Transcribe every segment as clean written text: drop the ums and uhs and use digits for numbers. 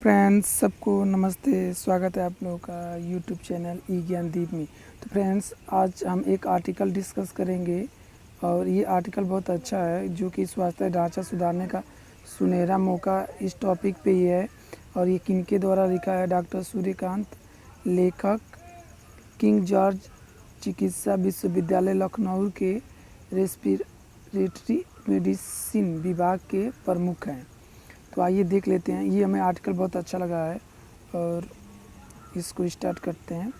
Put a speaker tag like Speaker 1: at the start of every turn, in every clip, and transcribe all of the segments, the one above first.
Speaker 1: Friends, सबको नमस्ते। स्वागत है आप लोगों का यूट्यूब चैनल ई ज्ञान दीप में। तो फ्रेंड्स, आज हम एक आर्टिकल डिस्कस करेंगे और ये आर्टिकल बहुत अच्छा है जो कि स्वास्थ्य ढांचा सुधारने का सुनहरा मौका इस टॉपिक पे ही है। और ये किनके द्वारा लिखा है? डॉक्टर सूर्यकांत, लेखक किंग जॉर्ज चिकित्सा विश्वविद्यालय लखनऊ के रेस्पिरेटरी मेडिसिन विभाग के प्रमुख हैं। तो आइए देख लेते हैं। ये हमें आर्टिकल बहुत अच्छा लगा है और इसको स्टार्ट करते हैं।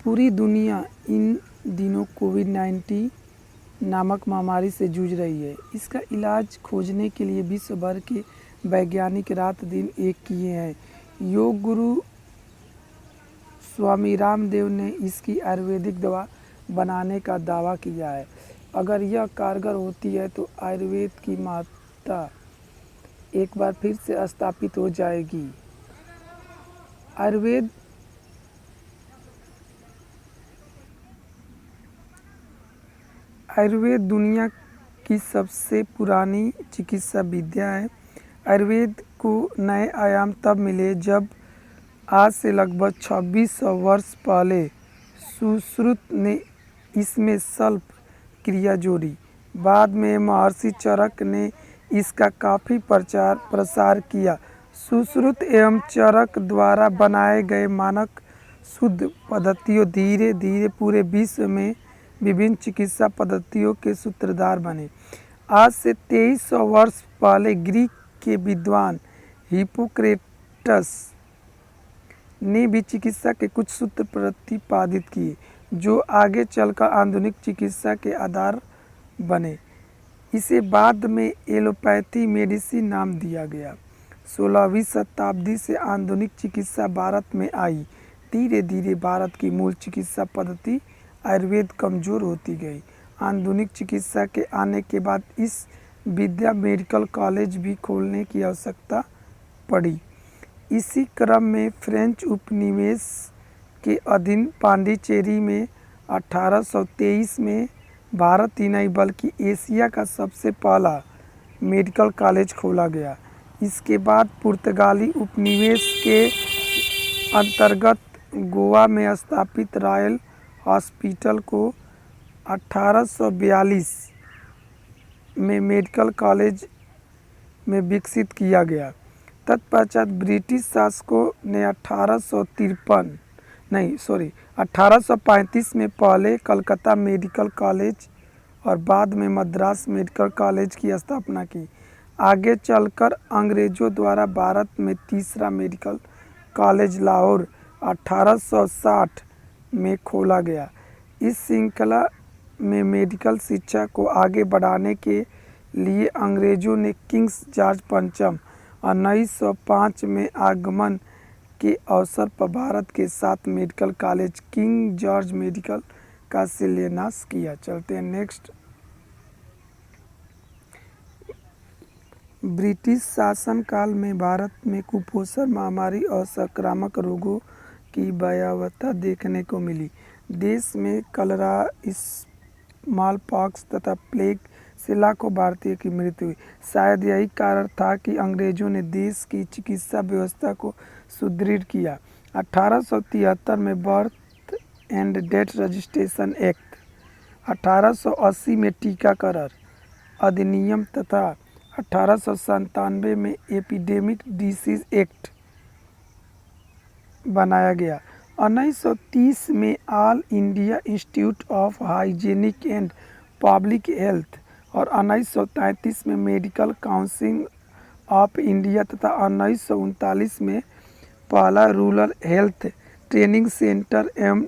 Speaker 1: पूरी दुनिया इन दिनों कोविड-19 नामक महामारी से जूझ रही है। इसका इलाज खोजने के लिए विश्व भर के वैज्ञानिक रात दिन एक किए हैं। योग गुरु स्वामी रामदेव ने इसकी आयुर्वेदिक दवा बनाने का दावा किया है। अगर यह कारगर होती है तो आयुर्वेद की महत्ता एक बार फिर से स्थापित हो जाएगी। आयुर्वेद दुनिया की सबसे पुरानी चिकित्सा विद्या है। आयुर्वेद को नए आयाम तब मिले जब आज से लगभग 2600 वर्ष पहले सुश्रुत ने इसमें शल्य क्रिया जोड़ी। बाद में महर्षि चरक ने इसका काफ़ी प्रचार प्रसार किया। सुश्रुत एवं चरक द्वारा बनाए गए मानक शुद्ध पद्धतियों धीरे धीरे पूरे विश्व में विभिन्न चिकित्सा पद्धतियों के सूत्रधार बने। आज से 2300 वर्ष पहले ग्रीक के विद्वान हिप्पोक्रेटस ने भी चिकित्सा के कुछ सूत्र प्रतिपादित किए जो आगे चलकर आधुनिक चिकित्सा के आधार बने। इसे बाद में एलोपैथी मेडिसिन नाम दिया गया। 16वीं शताब्दी से आधुनिक चिकित्सा भारत में आई। धीरे धीरे भारत की मूल चिकित्सा पद्धति आयुर्वेद कमज़ोर होती गई। आधुनिक चिकित्सा के आने के बाद इस विद्या मेडिकल कॉलेज भी खोलने की आवश्यकता पड़ी। इसी क्रम में फ्रेंच उपनिवेश के अधीन पांडिचेरी में 1823 में भारत ही नहीं बल्कि एशिया का सबसे पहला मेडिकल कॉलेज खोला गया। इसके बाद पुर्तगाली उपनिवेश के अंतर्गत गोवा में स्थापित रॉयल हॉस्पिटल को 1842 में मेडिकल कॉलेज में विकसित किया गया। तत्पश्चात ब्रिटिश शासकों ने 1835 में पहले कलकत्ता मेडिकल कॉलेज और बाद में मद्रास मेडिकल कॉलेज की स्थापना की। आगे चलकर अंग्रेज़ों द्वारा भारत में तीसरा मेडिकल कॉलेज लाहौर 1860 में खोला गया। इस श्रृंखला में मेडिकल शिक्षा को आगे बढ़ाने के लिए अंग्रेज़ों ने किंग्स जॉर्ज पंचम 1905 में आगमन के अवसर पर भारत के 7 medical college king George medical का शिलान्यास किया। चलते हैं नेक्स्ट। ब्रिटिश शासनकाल में भारत में कुपोषण महामारी और संक्रामक रोगों की भयावहता देखने को मिली। देश में कलरा, स्मॉलपॉक्स तथा प्लेग से लाखों भारतीयों की मृत्यु हुई। शायद यही कारण था कि अंग्रेज़ों ने देश की चिकित्सा व्यवस्था को सुदृढ़ किया। 1873 में birth and death registration act, 1880 में टीकाकरण अधिनियम तथा 1897 में एपिडेमिक डिसीज एक्ट बनाया गया। 1930 में all India institute of hygienic and public health और 1933 में मेडिकल काउंसिल ऑफ इंडिया तथा 1939 में पहला रूरल हेल्थ ट्रेनिंग सेंटर एवं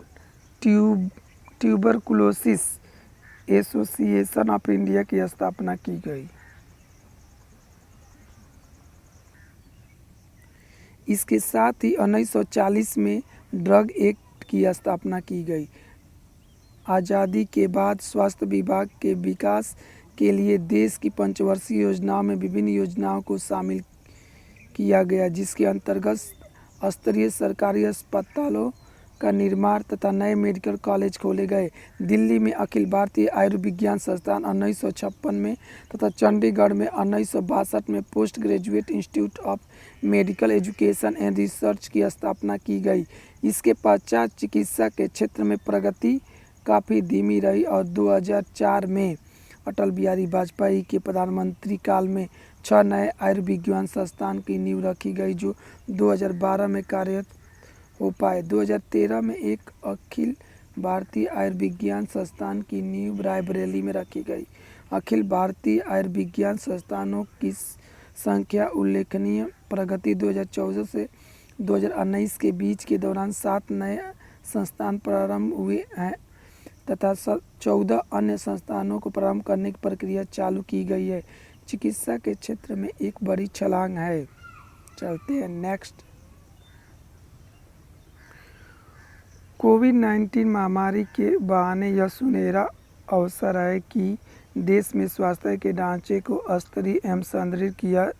Speaker 1: ट्यूबरकुलोसिस एसोसिएशन ऑफ इंडिया की स्थापना की गई। इसके साथ ही 1940 में ड्रग एक्ट की स्थापना की गई। आज़ादी के बाद स्वास्थ्य विभाग के विकास के लिए देश की पंचवर्षीय योजनाओं में विभिन्न योजनाओं को शामिल किया गया, जिसके अंतर्गत स्तरीय सरकारी अस्पतालों का निर्माण तथा नए मेडिकल कॉलेज खोले गए। दिल्ली में अखिल भारतीय आयुर्विज्ञान संस्थान 1956 में तथा चंडीगढ़ में 1962 में post graduate institute of medical education and research की स्थापना की गई। इसके पश्चात चिकित्सा के क्षेत्र में प्रगति काफ़ी धीमी रही और 2004 में अटल बिहारी वाजपेयी के प्रधानमंत्री काल में 6 नए आयुर्विज्ञान संस्थान की नींव रखी गई जो 2012 में कार्यरत हो पाए। 2013 में एक अखिल भारतीय आयुर्विज्ञान संस्थान की नींव रायबरेली में रखी गई। अखिल भारतीय आयुर्विज्ञान संस्थानों की संख्या उल्लेखनीय प्रगति 2014 से 2019 के बीच के दौरान 7 नए संस्थान प्रारंभ हुए हैं तथा 14 अन्य संस्थानों को प्रारंभ करने की प्रक्रिया चालू की गई है। चिकित्सा के क्षेत्र में एक बड़ी छलांग है। चलते हैं नेक्स्ट। कोविड-19 महामारी के बहाने यह सुनहरा अवसर है कि देश में स्वास्थ्य के ढांचे को स्तरीय एवं सुदृढ़ किया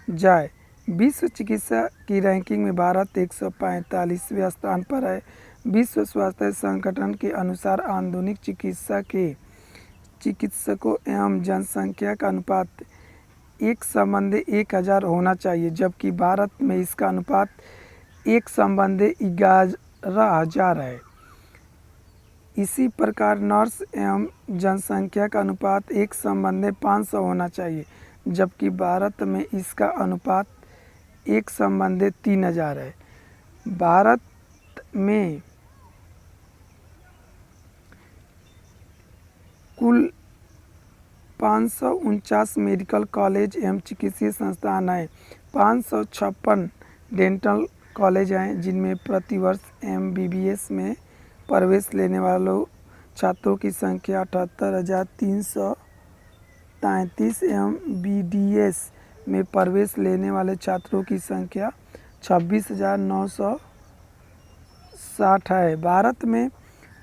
Speaker 1: जाए। विश्व चिकित्सा की रैंकिंग में भारत 145वें स्थान पर है। विश्व स्वास्थ्य संगठन के अनुसार आधुनिक चिकित्सा के चिकित्सकों एवं जनसंख्या का अनुपात 1:1000 होना चाहिए, जबकि भारत में इसका अनुपात 1:11,000 है। इसी प्रकार नर्स एवं जनसंख्या का अनुपात 1:500 होना चाहिए, जबकि भारत में इसका अनुपात 1:3000 है। भारत में कुल 549 मेडिकल कॉलेज एवं चिकित्सीय संस्थान हैं। 556 डेंटल कॉलेज हैं, जिनमें प्रतिवर्ष MBBS में प्रवेश लेने वालों छात्रों की संख्या 78,333 एवं BDS में प्रवेश लेने वाले छात्रों की संख्या 26,960 है। भारत में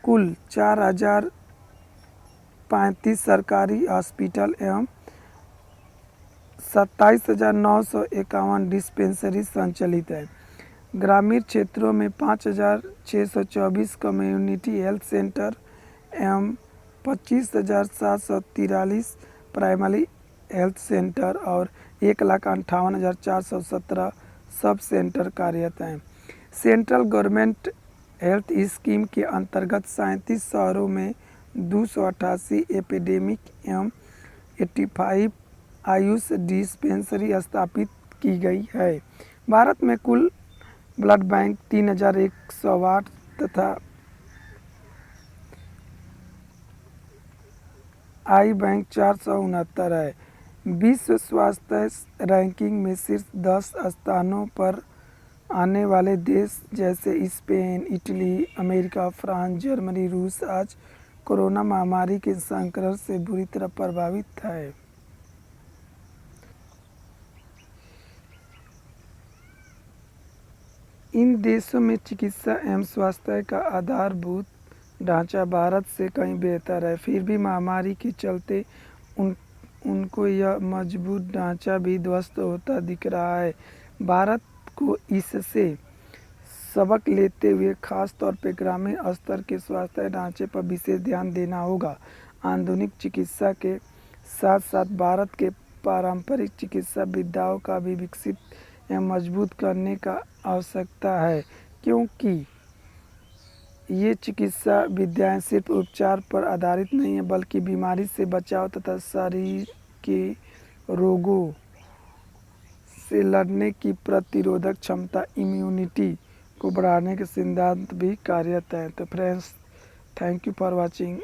Speaker 1: कुल 4035 सरकारी हॉस्पिटल एवं 27,951 डिस्पेंसरी संचालित है। ग्रामीण क्षेत्रों में 5,624 कम्युनिटी हेल्थ सेंटर एवं 25,743 प्राइमरी हेल्थ सेंटर और 1,58,417 सब सेंटर कार्यरत हैं। सेंट्रल गवर्नमेंट हेल्थ स्कीम के अंतर्गत 37 शहरों में 288 एपिडेमिक एवं 85 आयुष डिस्पेंसरी स्थापित की गई है। भारत में कुल ब्लड बैंक 3108 तथा आई बैंक 469 है। विश्व स्वास्थ्य रैंकिंग में शीर्ष 10 स्थानों पर आने वाले देश जैसे Spain, Italy, America, France, Germany, रूस आज कोरोना महामारी के संक्रमण से बुरी तरह प्रभावित है। इन देशों में चिकित्सा एवं स्वास्थ्य का आधारभूत ढांचा भारत से कहीं बेहतर है, फिर भी महामारी के चलते उनको यह मजबूत ढांचा भी ध्वस्त होता दिख रहा है। भारत को इससे सबक लेते हुए खास तौर पर ग्रामीण स्तर के स्वास्थ्य ढांचे पर विशेष ध्यान देना होगा। आधुनिक चिकित्सा के साथ साथ भारत के पारंपरिक चिकित्सा विधाओं का भी विकसित एवं मजबूत करने का आवश्यकता है, क्योंकि ये चिकित्सा विद्याएं सिर्फ उपचार पर आधारित नहीं है, बल्कि बीमारी से बचाव तथा शरीर के रोगों से लड़ने की प्रतिरोधक क्षमता इम्यूनिटी को बढ़ाने के सिद्धांत भी कार्यरत हैं। तो friends, thank you for watching.